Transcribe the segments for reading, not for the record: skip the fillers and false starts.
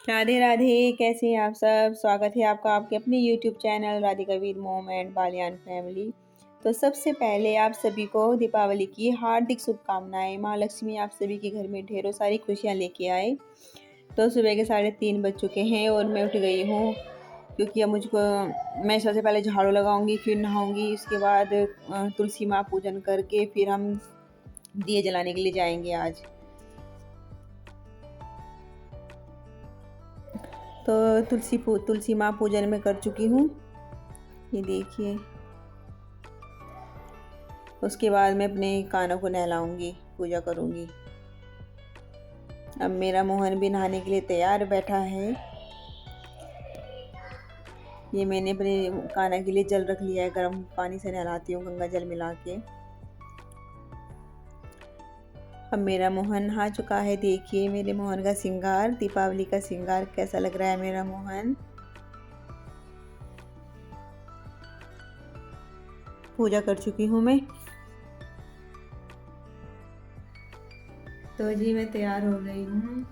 राधे राधे। कैसे हैं आप सब? स्वागत है आपका आपके अपने यूट्यूब चैनल राधिका वीर मोम एंड बालियान फैमिली। तो सबसे पहले आप सभी को दीपावली की हार्दिक शुभकामनाएं। माँ लक्ष्मी आप सभी के घर में ढेरों सारी खुशियां लेके आए। तो सुबह के 3:30 बज चुके हैं और मैं उठ गई हूँ, क्योंकि अब मैं सबसे पहले झाड़ू लगाऊंगी, फिर नहाऊंगी। उसके बाद तुलसी माँ पूजन करके फिर हम दिए जलाने के लिए जाएंगे आज। तो तुलसी माँ पूजन में कर चुकी हूँ, ये देखिए। उसके बाद मैं अपने कानों को नहलाऊंगी, पूजा करूंगी। अब मेरा मोहन भी नहाने के लिए तैयार बैठा है। ये मैंने अपने काना के लिए जल रख लिया है, गर्म पानी से नहलाती हूँ गंगा जल मिला के। अब मेरा मोहन नहा चुका है। देखिए मेरे मोहन का श्रृंगार, दीपावली का श्रृंगार कैसा लग रहा है मेरा मोहन। पूजा कर चुकी हूँ मैं। तो जी मैं तैयार हो गई हूँ,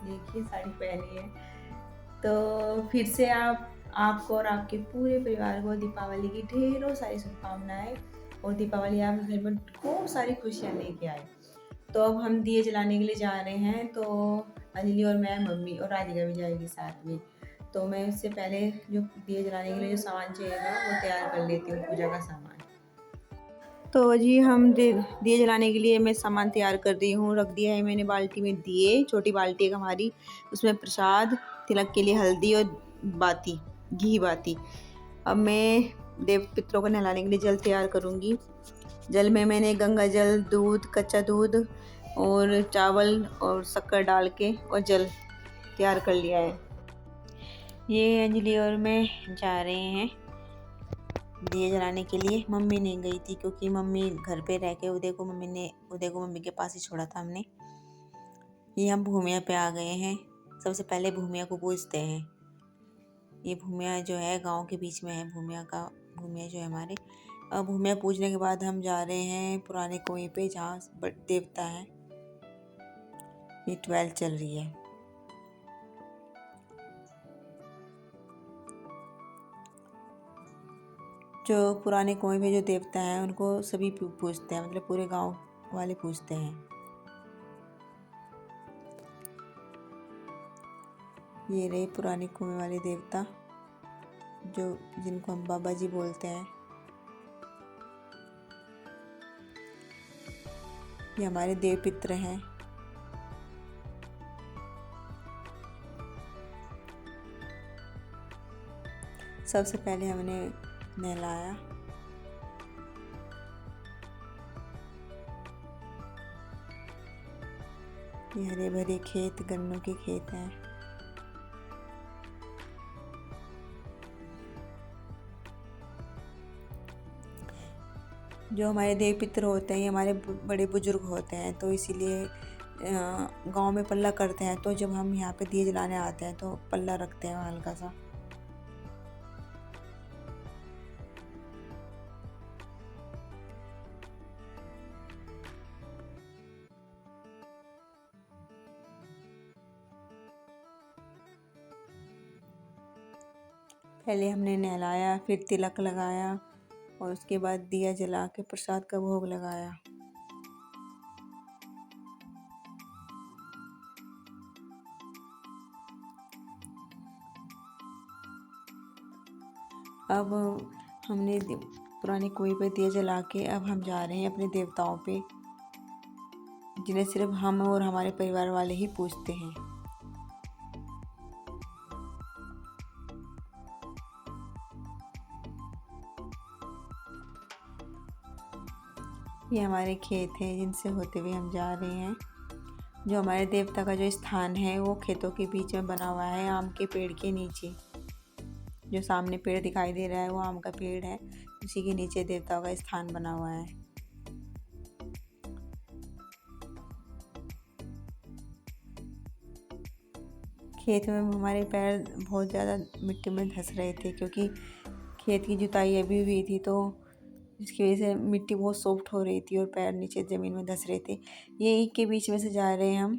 देखिए साड़ी पहनी है। तो फिर से आपको और आपके पूरे परिवार को दीपावली की ढेरों सारी शुभकामनाएं। और दीपावली आप घर में खूब सारी खुशियाँ लेके आए। तो अब हम दिए जलाने के लिए जा रहे हैं। तो अंजलि और मैं, मम्मी और राधिका भी जाएगी साथ में। तो मैं उससे पहले जो दिए जलाने के लिए जो सामान चाहिए था वो तैयार कर लेती हूँ, पूजा का सामान। तो जी हम दिए जलाने के लिए मैं सामान तैयार कर रही हूँ। रख दिया है मैंने बाल्टी में दिए, छोटी बाल्टी है हमारी। उसमें प्रसाद, तिलक के लिए हल्दी और बाती, घी बाती। अब मैं देव पितरों को नहलाने के लिए जल तैयार करूँगी। जल में मैंने गंगा जल, दूध, कच्चा दूध और चावल और शक्कर डाल के और जल तैयार कर लिया है। ये अंजलि और मैं जा रहे हैं दिए जलाने के लिए। मम्मी नहीं गई थी, क्योंकि मम्मी घर पे रह के उदय को मम्मी के पास ही छोड़ा था हमने। ये हम भूमिया पे आ गए हैं। सबसे पहले भूमिया को पूजते हैं। ये भूमिया जो है गांव के बीच में है। भूमिया जो है हमारे। अब भूमिया पूजने के बाद हम जा रहे हैं पुराने कुएं पे, जहाँ देवता है। ये 12 चल रही है। जो पुराने कुएं पे जो देवता है उनको सभी पूजते हैं, मतलब पूरे गांव वाले पूजते हैं। ये रहे पुराने कुएं वाले देवता, जिनको हम बाबा जी बोलते हैं। ये हमारे देव पित्र हैं। सबसे पहले हमने नहलाया। ये हरे भरे खेत, गन्नों के खेत हैं। जो हमारे देव पितर होते हैं, ये हमारे बड़े बुजुर्ग होते हैं। तो इसीलिए गांव में पल्ला करते हैं। तो जब हम यहाँ पे दिए जलाने आते हैं तो पल्ला रखते हैं हल्का सा। पहले हमने नहलाया, फिर तिलक लगाया और उसके बाद दिया जला के प्रसाद का भोग लगाया। अब हमने पुराने कुएं पे दिया जला के अब हम जा रहे हैं अपने देवताओं पे, जिन्हें सिर्फ हम और हमारे परिवार वाले ही पूजते हैं। ये हमारे खेत हैं जिनसे होते हुए हम जा रहे हैं। जो हमारे देवता का जो स्थान है वो खेतों के बीच में बना हुआ है, आम के पेड़ के नीचे। जो सामने पेड़ दिखाई दे रहा है वो आम का पेड़ है, उसी के नीचे देवताओं का स्थान बना हुआ है। खेत में हमारे पैर बहुत ज़्यादा मिट्टी में धंस रहे थे, क्योंकि खेत की जुताई अभी हुई थी, तो जिसकी वजह से मिट्टी बहुत सॉफ्ट हो रही थी और पैर नीचे ज़मीन में धंस रहे थे। ये ईख के बीच में से जा रहे हैं हम।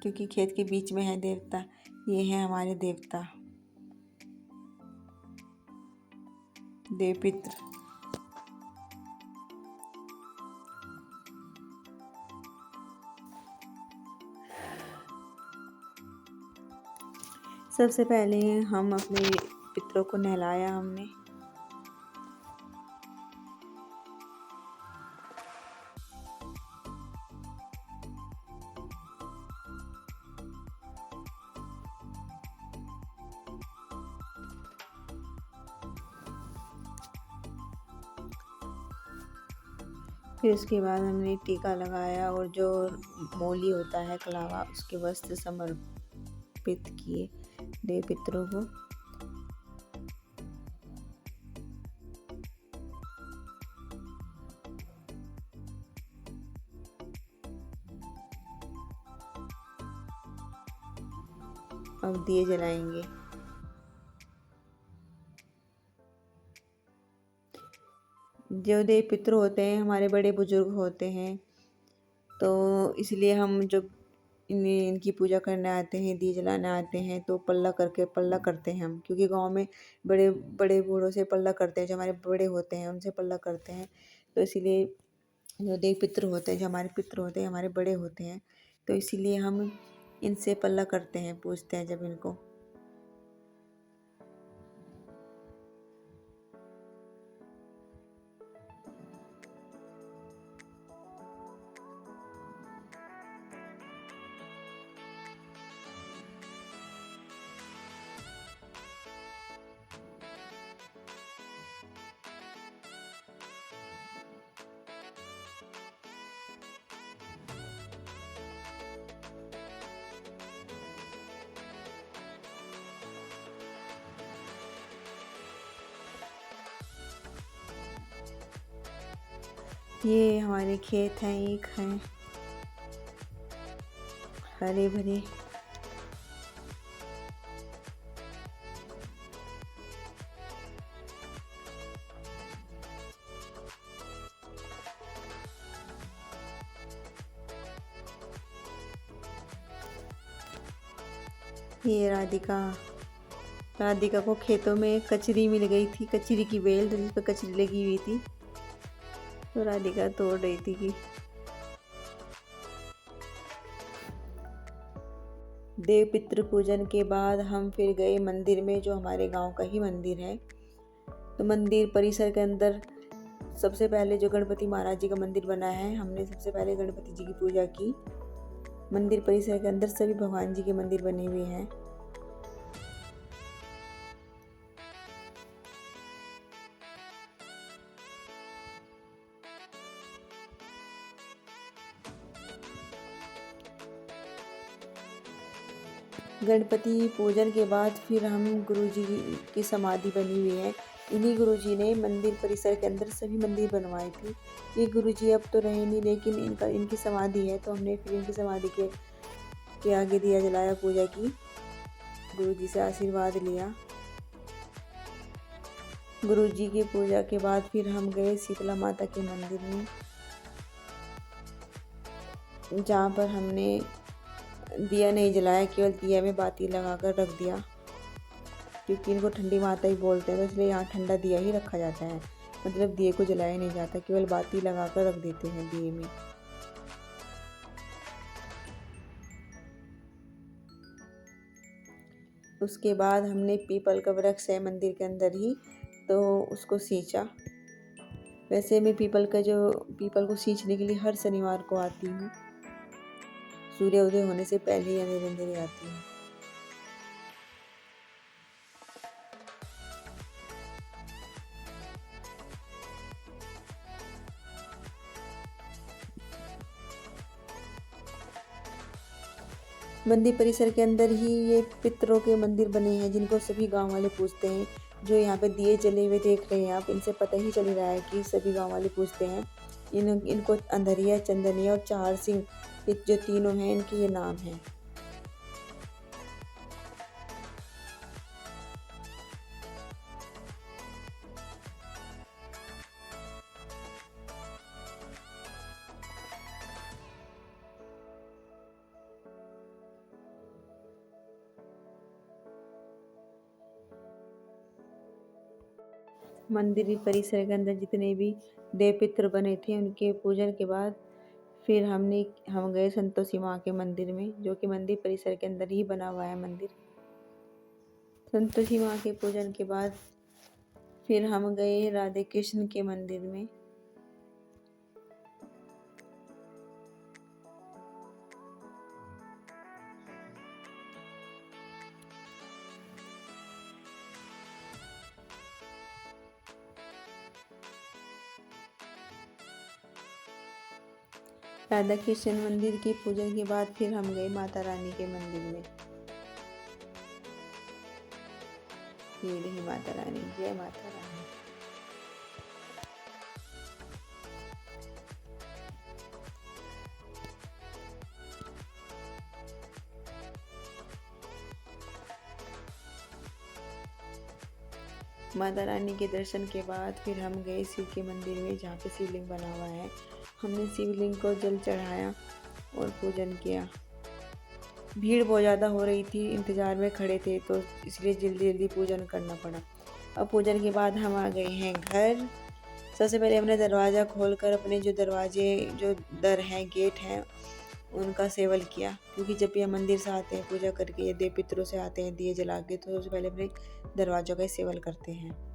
क्योंकि खेत के बीच में है देवता। ये है हमारे देवता देवपित्र। सबसे पहले हम अपने पितरों को नहलाया हमने। फिर उसके बाद हमने टीका लगाया और जो मौली होता है कलावा उसके वस्त्र समर्पित किए देव पितरों को। अब दिए जलाएंगे। जो देव पितृ होते हैं हमारे बड़े बुजुर्ग होते हैं, तो इसलिए हम जब इनकी पूजा करने आते हैं, दिए जलाने आते हैं, तो पल्ला करते हैं हम, क्योंकि गांव में बड़े बड़े बूढ़ों से पल्ला करते हैं, जो हमारे बड़े होते हैं उनसे पल्ला करते हैं। तो इसीलिए जो देव पितृ होते हैं, जो हमारे पितृ होते हैं, हमारे बड़े होते हैं, तो इसीलिए हम इनसे पल्ला करते हैं, पूजते हैं जब इनको। ये हमारे खेत हैं, एक हैं हरे भरे। ये राधिका को खेतों में कचरी मिल गई थी, कचरी की बेल जिस पर कचरी लगी हुई थी, तो राधिका तोड़ रही थी कि देव पितृ पूजन के बाद हम फिर गए मंदिर में, जो हमारे गांव का ही मंदिर है। तो मंदिर परिसर के अंदर सबसे पहले जो गणपति महाराज जी का मंदिर बना है, हमने सबसे पहले गणपति जी की पूजा की। मंदिर परिसर के अंदर सभी भगवान जी के मंदिर बने हुए हैं। गणपति पूजन के बाद फिर हम गुरुजी की समाधि बनी हुई है। इन्हीं गुरुजी ने मंदिर परिसर के अंदर सभी मंदिर बनवाए थे। ये गुरुजी अब तो रहे नहीं, लेकिन इनकी समाधि है, तो हमने फिर इनकी समाधि के आगे दिया जलाया, पूजा की, गुरुजी से आशीर्वाद लिया। गुरुजी की पूजा के बाद फिर हम गए शीतला माता के मंदिर में, जहाँ पर हमने दिया नहीं जलाया, केवल दिया में बाती लगाकर रख दिया, क्योंकि इनको ठंडी माता ही बोलते हैं, तो इसलिए यहाँ ठंडा दिया ही रखा जाता है। मतलब दिए को जलाया नहीं जाता, केवल बाती लगाकर रख देते हैं दिए में। उसके बाद हमने पीपल का वृक्ष है मंदिर के अंदर ही, तो उसको सींचा। वैसे मैं पीपल को सींचने के लिए हर शनिवार को आती हूँ, सूर्योदय होने से पहले ही अंधेरे अंधेरे आती हूँ। मंदिर परिसर के अंदर ही ये पितरों के मंदिर बने हैं, जिनको सभी गांव वाले पूजते हैं। जो यहाँ पे दिए जले हुए देख रहे हैं आप, इनसे पता ही चल रहा है कि सभी गांव वाले पूजते हैं। इनको अंधरिया, चंदनिया और चार सिंह, ये जो तीनों हैं, इनके ये नाम हैं। मंदिर परिसर के अंदर जितने भी देव पितर बने थे उनके पूजन के बाद फिर हम गए संतोषी माँ के मंदिर में, जो कि मंदिर परिसर के अंदर ही बना हुआ है मंदिर। संतोषी माँ के पूजन के बाद फिर हम गए राधे कृष्ण के मंदिर में। राधा कृष्ण मंदिर के पूजन के बाद फिर हम गए माता रानी के मंदिर में। ये रही माता रानी, जय माता रानी। माता रानी के दर्शन के बाद फिर हम गए शिव के मंदिर में, जहाँ पे शिवलिंग बना हुआ है। हमने शिवलिंग को जल चढ़ाया और पूजन किया। भीड़ बहुत ज़्यादा हो रही थी, इंतज़ार में खड़े थे, तो इसलिए जल्दी जल्दी पूजन करना पड़ा। अब पूजन के बाद हम आ गए हैं घर। सबसे पहले हमने दरवाज़ा खोलकर अपने जो दर हैं, गेट हैं, उनका सेवल किया, क्योंकि जब भी हम मंदिर से आते हैं पूजा करके या देव पितरों से आते हैं दिए जला के, तो सबसे पहले अपने दरवाज़ों का सेवल करते हैं।